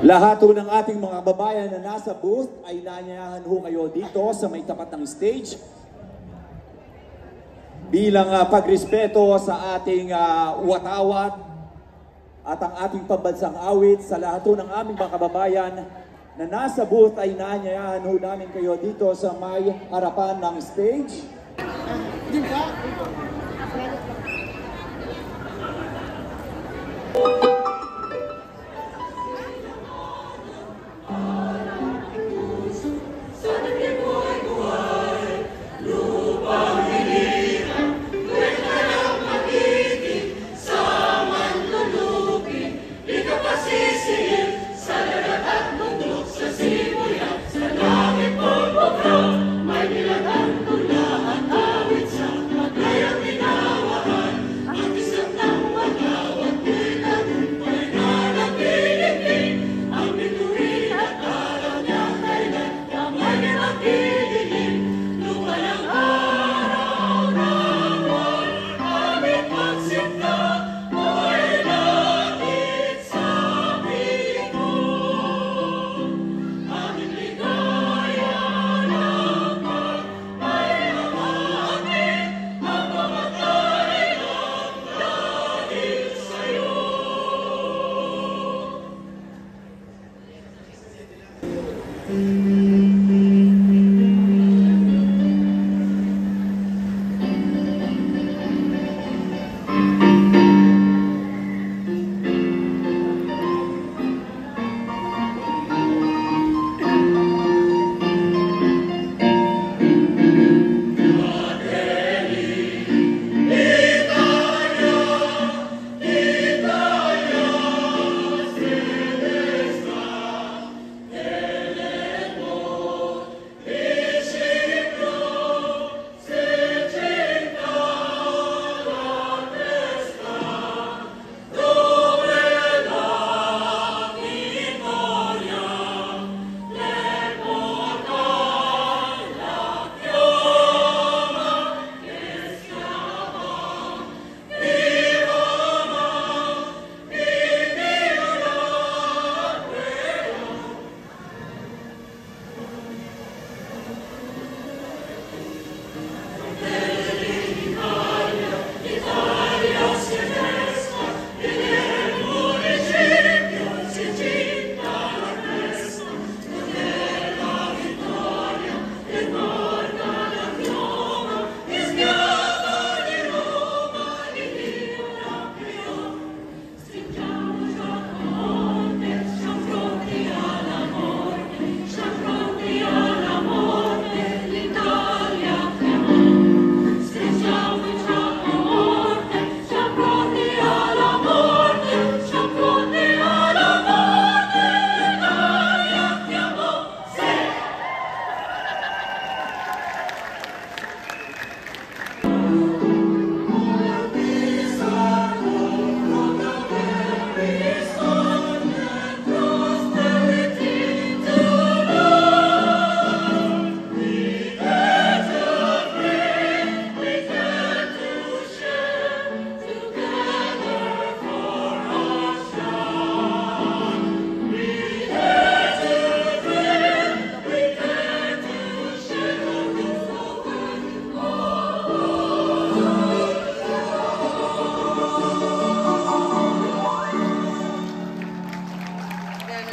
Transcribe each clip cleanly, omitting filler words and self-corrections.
Lahat ho ng ating mga kababayan na nasa booth ay inaanyayahan ho kayo dito sa may tapat ng stage bilang pagrespeto sa ating watawat at ang ating pambansang awit. Sa lahat ho ng aming mga kababayan na nasa booth ay inaanyayahan ho namin kayo dito sa may harapan ng stage.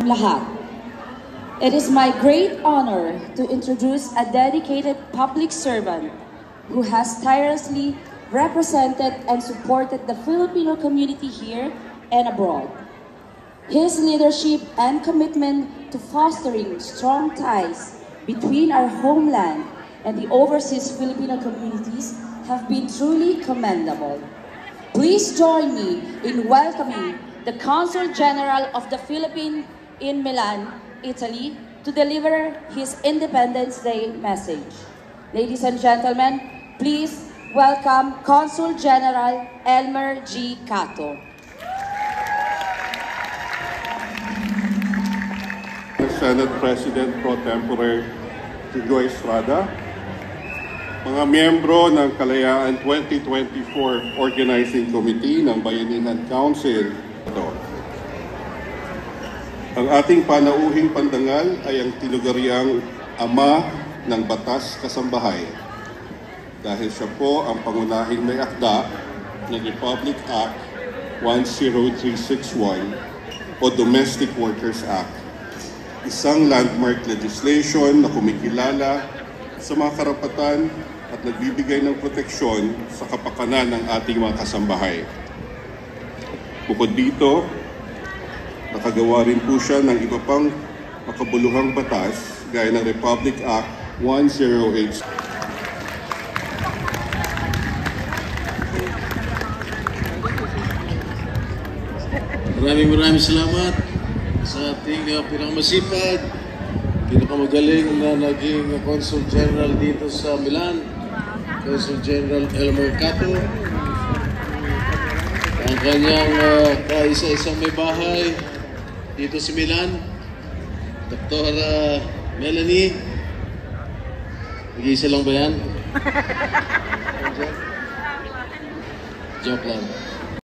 Lahat. It is my great honor to introduce a dedicated public servant who has tirelessly represented and supported the Filipino community here and abroad. His leadership and commitment to fostering strong ties between our homeland and the overseas Filipino communities have been truly commendable. Please join me in welcoming the Consul General of the Philippines in Milan, Italy, to deliver his Independence Day message. Ladies and gentlemen, please welcome Consul General Elmer G. Cato. Senate President Pro Tempore Joy Estrada, mga miyembro ng Kalayaan 2024 Organizing Committee ng Bayanihan Council, Ang ating panauhing pandangal ay ang tinugariang ama ng batas kasambahay dahil siya po ang pangunahing may akda ng Republic Act 10361 o Domestic Workers Act. Isang landmark legislation na kumikilala sa mga karapatan at nagbibigay ng proteksyon sa kapakanan ng ating mga kasambahay. Bukod dito, nakagawa rin po siya ng iba pang makabuluhang batas gaya ng Republic Act 108. Maraming salamat sa ating pinakamasipag, pinakamagaling na naging Consul General dito sa Milan, Consul General Elmer Cato, ang kanyang kaisa-isang may bahay dito sa Milan, Dr. Melanie. Nag-iisa lang ba yan? Joke lang.